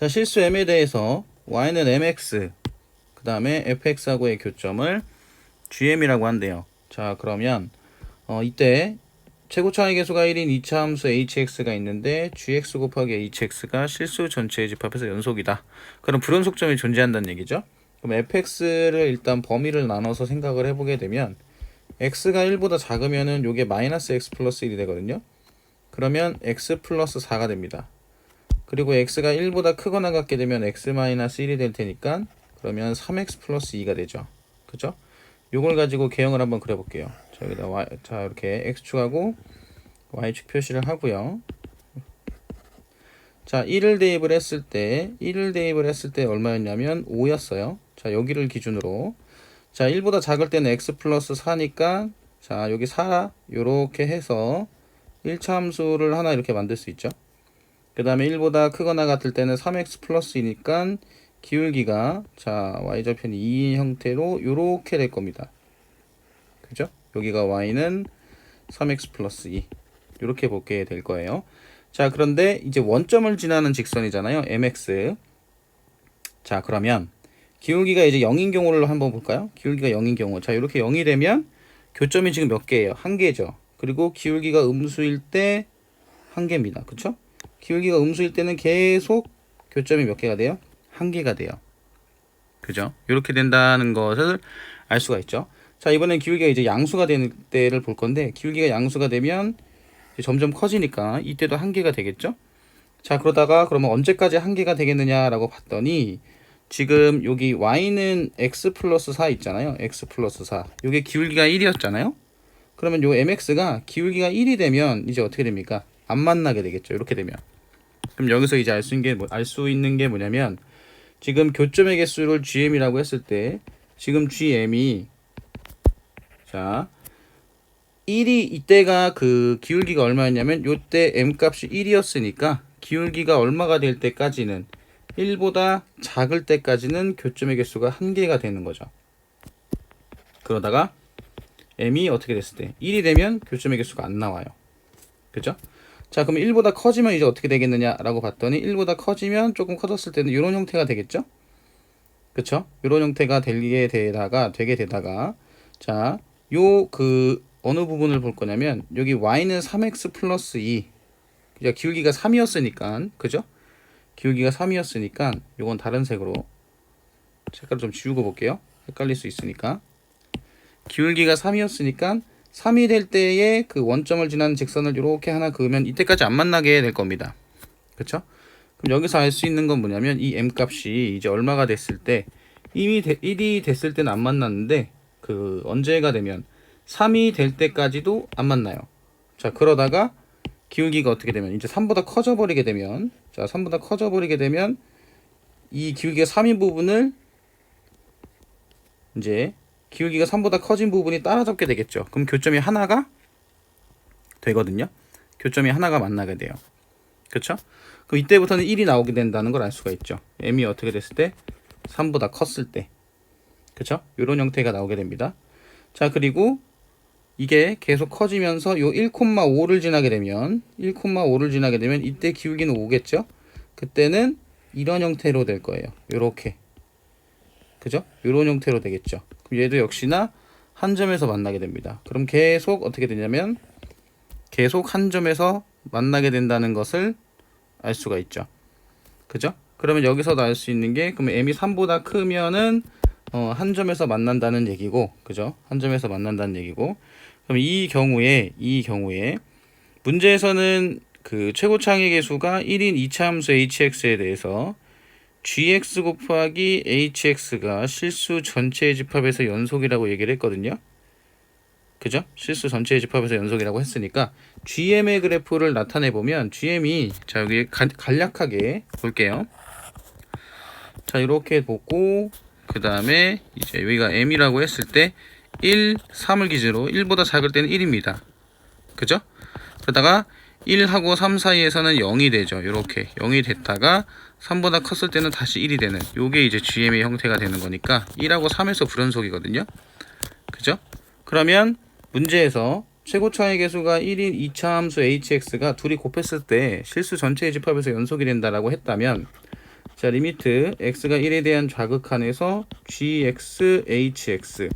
자, 실수 m에 대해서 y는 mx, 그 다음에 fx하고의 교점을 gm이라고 한대요. 자, 그러면 이때 최고 차이 계수가 1인 2차 함수 hx가 있는데 gx 곱하기 hx가 실수 전체의 집합에서 연속이다. 그럼 불연속점이 존재한다는 얘기죠. 그럼 fx를 일단 범위를 나눠서 생각을 해보게 되면 x가 1보다 작으면은 요게 마이너스 x 플러스 1이 되거든요. 그러면 x 플러스 4가 됩니다. 그리고 x가 1보다 크거나 같게 되면 x 마이너스 1이 될 테니까 그러면 3x 플러스 2가 되죠. 그죠? 요걸 가지고 개형을 한번 그려볼게요. 자, 여기다 y, 자, 이렇게 x축하고 y축 표시를 하고요. 자, 1을 대입을 했을 때 얼마였냐면 5였어요. 자, 여기를 기준으로. 자, 1보다 작을 때는 x 플러스 4니까, 자, 여기 4, 요렇게 해서 1차 함수를 하나 이렇게 만들 수 있죠. 그 다음에 1보다 크거나 같을 때는 3x 플러스 2니까, 기울기가, 자, y절편이 2인 형태로 요렇게 될 겁니다. 그죠? 여기가 y는 3x 플러스 2. 요렇게 보게 될 거예요. 자, 그런데 이제 원점을 지나는 직선이잖아요. mx. 자, 그러면 기울기가 이제 0인 경우를 한번 볼까요? 기울기가 0인 경우. 자, 이렇게 0이 되면 교점이 지금 몇 개예요? 한 개죠. 그리고 기울기가 음수일 때 한 개입니다. 그쵸? 기울기가 음수일 때는 계속 교점이 몇 개가 돼요? 한 개가 돼요. 그죠? 이렇게 된다는 것을 알 수가 있죠. 자, 이번엔 기울기가 이제 양수가 되는 때를 볼 건데, 기울기가 양수가 되면 점점 커지니까 이때도 한 개가 되겠죠. 자, 그러다가 그러면 언제까지 한 개가 되겠느냐라고 봤더니 지금 여기 y는 x 플러스 4 있잖아요. x 플러스 4. 요게 기울기가 1이었잖아요. 그러면 요 mx가 기울기가 1이 되면 이제 어떻게 됩니까? 안 만나게 되겠죠. 이렇게 되면. 그럼 여기서 이제 알 수 있는 게 뭐냐면 지금 교점의 개수를 gm이라고 했을 때 지금 gm이 자 1이 이때가 그 기울기가 얼마였냐면 요때 m 값이 1이었으니까 기울기가 얼마가 될 때까지는 1보다 작을 때까지는 교점의 개수가 1개가 되는 거죠. 그러다가 m이 어떻게 됐을 때 1이 되면 교점의 개수가 안 나와요. 그죠? 자, 그럼 1보다 커지면 이제 어떻게 되겠느냐라고 봤더니 1보다 커지면 조금 커졌을 때는 이런 형태가 되겠죠? 그쵸? 이런 형태가 되게 되다가 자, 요 그 어느 부분을 볼 거냐면 여기 y는 3x 플러스 2 기울기가 3이었으니까 그죠? 기울기가 3이었으니까 요건 다른 색으로 색깔을 좀 지우고 볼게요. 헷갈릴 수 있으니까 기울기가 3이었으니까 3이 될 때에 그 원점을 지나는 직선을 이렇게 하나 그으면 이때까지 안 만나게 될 겁니다. 그쵸? 그럼 여기서 알 수 있는 건 뭐냐면 이 m 값이 이제 얼마가 됐을 때 이미 1이 됐을 때는 안 만났는데 그 언제가 되면 3이 될 때까지도 안 만나요. 자, 그러다가 기울기가 어떻게 되면 이제 3보다 커져 버리게 되면 자, 3보다 커져 버리게 되면 이 기울기가 3인 부분을 이제 기울기가 3보다 커진 부분이 따라잡게 되겠죠. 그럼 교점이 하나가 되거든요. 교점이 하나가 만나게 돼요. 그렇죠? 그럼 이때부터는 1이 나오게 된다는 걸 알 수가 있죠. m이 어떻게 됐을 때 3보다 컸을 때. 그렇죠? 이런 형태가 나오게 됩니다. 자, 그리고 이게 계속 커지면서 요 1,5를 지나게 되면 이때 기울기는 5겠죠? 그때는 이런 형태로 될 거예요. 요렇게. 그죠? 이런 형태로 되겠죠. 그럼 얘도 역시나 한 점에서 만나게 됩니다. 그럼 계속 어떻게 되냐면 계속 한 점에서 만나게 된다는 것을 알 수가 있죠. 그죠? 그러면 여기서도 알 수 있는 게 그러면 m이 3보다 크면은 한 점에서 만난다는 얘기고, 그죠? 한 점에서 만난다는 얘기고. 그럼 이 경우에 문제에서는 그 최고차항의 개수가 1인 2차 함수 hx에 대해서 gx 곱하기 hx가 실수 전체의 집합에서 연속이라고 얘기를 했거든요. 그죠? 실수 전체의 집합에서 연속이라고 했으니까 gm의 그래프를 나타내 보면 gm이 자 여기 간략하게 볼게요. 자 이렇게 보고 그 다음에 이제 여기가 m이라고 했을 때 1, 3을 기준으로 1보다 작을 때는 1입니다. 그죠? 그러다가 1하고 3 사이에서는 0이 되죠. 이렇게 0이 됐다가 3보다 컸을 때는 다시 1이 되는 요게 이제 GM의 형태가 되는 거니까 1하고 3에서 불연속이거든요. 그죠? 그러면 문제에서 최고차의 개수가 1인 2차 함수 hx가 둘이 곱했을 때 실수 전체의 집합에서 연속이 된다라고 했다면 자, 리미트 x가 1에 대한 좌극한에서 gx hx.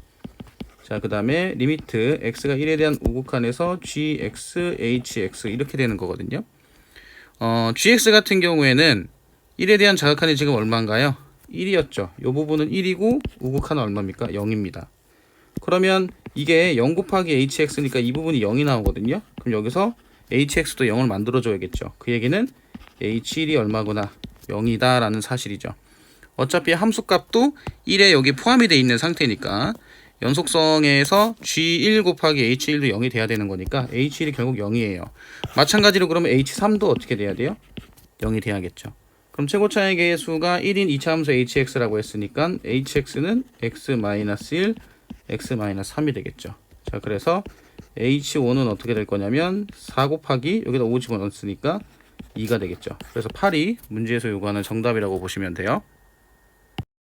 자, 그 다음에 리미트 x가 1에 대한 우극한에서 gx hx 이렇게 되는 거거든요. gx 같은 경우에는 1에 대한 좌극한이 지금 얼마인가요? 1이었죠. 이 부분은 1이고 우극한은 얼마입니까? 0입니다. 그러면 이게 0 곱하기 hx니까 이 부분이 0이 나오거든요. 그럼 여기서 hx도 0을 만들어줘야겠죠. 그 얘기는 h1이 얼마구나? 0이다 라는 사실이죠. 어차피 함수값도 1에 여기 포함이 되어 있는 상태니까 연속성에서 g1 곱하기 h1도 0이 돼야 되는 거니까 h1이 결국 0이에요. 마찬가지로 그러면 h3도 어떻게 돼야 돼요? 0이 돼야겠죠. 그럼 최고차의 개수가 1인 2차 함수 hx라고 했으니까 hx는 x-1, x-3이 되겠죠. 자, 그래서 h5는 어떻게 될 거냐면 4 곱하기 여기다 5 집어넣었으니까 2가 되겠죠. 그래서 8이 문제에서 요구하는 정답이라고 보시면 돼요.